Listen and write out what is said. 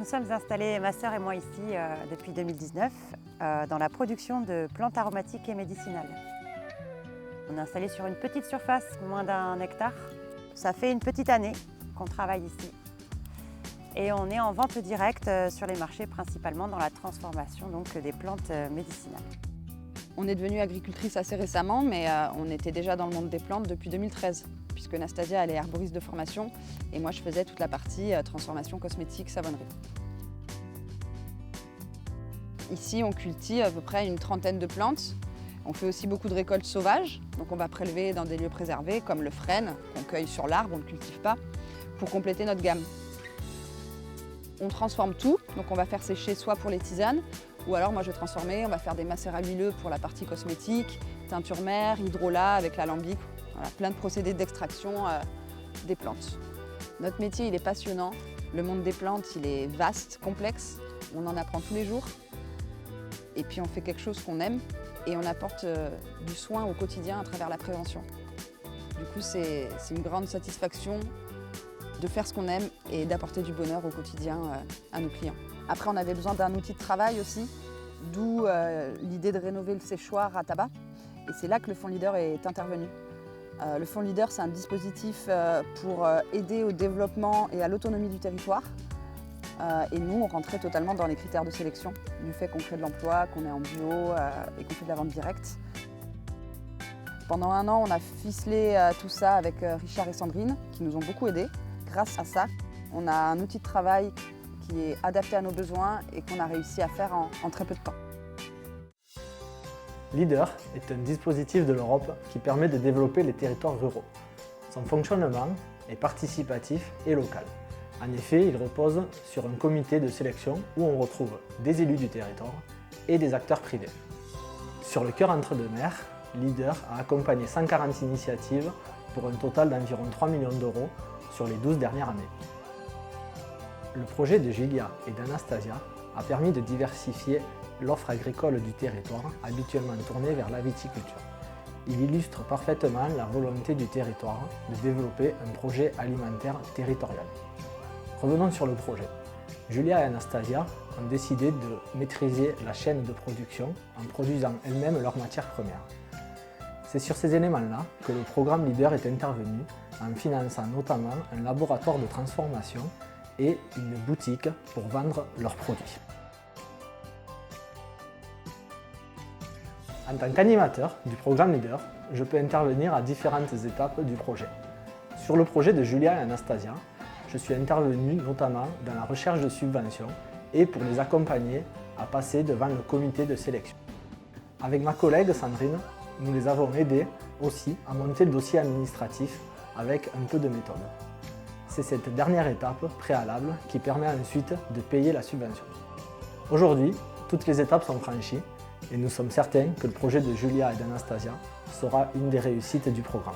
Nous sommes installés, ma sœur et moi ici, depuis 2019, dans la production de plantes aromatiques et médicinales. On est installé sur une petite surface, moins d'1 hectare. Ça fait une petite année qu'on travaille ici. Et on est en vente directe sur les marchés, principalement dans la transformation des plantes médicinales. On est devenue agricultrice assez récemment, mais on était déjà dans le monde des plantes depuis 2013, puisque Nastasia elle est herboriste de formation et moi je faisais toute la partie transformation cosmétique, savonnerie. Ici on cultive à peu près une trentaine de plantes. On fait aussi beaucoup de récoltes sauvages, donc on va prélever dans des lieux préservés comme le frêne, qu'on cueille sur l'arbre, on ne le cultive pas, pour compléter notre gamme. On transforme tout, donc on va faire sécher soit pour les tisanes, ou alors moi je vais transformer, on va faire des macérats huileux pour la partie cosmétique, teinture mère, hydrolat avec l'alambic, voilà, plein de procédés d'extraction des plantes. Notre métier il est passionnant, le monde des plantes il est vaste, complexe, on en apprend tous les jours. Et puis on fait quelque chose qu'on aime et on apporte du soin au quotidien à travers la prévention. Du coup c'est une grande satisfaction de faire ce qu'on aime et d'apporter du bonheur au quotidien à nos clients. Après, on avait besoin d'un outil de travail aussi, d'où l'idée de rénover le séchoir à tabac. Et c'est là que le Fonds Leader est intervenu. Le Fonds Leader, c'est un dispositif pour aider au développement et à l'autonomie du territoire. Et nous, on rentrait totalement dans les critères de sélection, du fait qu'on crée de l'emploi, qu'on est en bio et qu'on fait de la vente directe. Pendant 1 an, on a ficelé tout ça avec Richard et Sandrine, qui nous ont beaucoup aidés. Grâce à ça, on a un outil de travail qui est adapté à nos besoins et qu'on a réussi à faire en très peu de temps. Leader est un dispositif de l'Europe qui permet de développer les territoires ruraux. Son fonctionnement est participatif et local. En effet, il repose sur un comité de sélection où on retrouve des élus du territoire et des acteurs privés. Sur le cœur entre deux mers, Leader a accompagné 140 initiatives pour un total d'environ 3 millions d'euros sur les 12 dernières années. Le projet de Julia et d'Anastasia a permis de diversifier l'offre agricole du territoire, habituellement tournée vers la viticulture. Il illustre parfaitement la volonté du territoire de développer un projet alimentaire territorial. Revenons sur le projet. Julia et Anastasia ont décidé de maîtriser la chaîne de production en produisant elles-mêmes leurs matières premières. C'est sur ces éléments-là que le programme Leader est intervenu en finançant notamment un laboratoire de transformation et une boutique pour vendre leurs produits. En tant qu'animateur du programme Leader, je peux intervenir à différentes étapes du projet. Sur le projet de Julia et Anastasia, je suis intervenu notamment dans la recherche de subventions et pour les accompagner à passer devant le comité de sélection. Avec ma collègue Sandrine, nous les avons aidés aussi à monter le dossier administratif avec un peu de méthode. C'est cette dernière étape préalable qui permet ensuite de payer la subvention. Aujourd'hui, toutes les étapes sont franchies et nous sommes certains que le projet de Julia et d'Anastasia sera une des réussites du programme.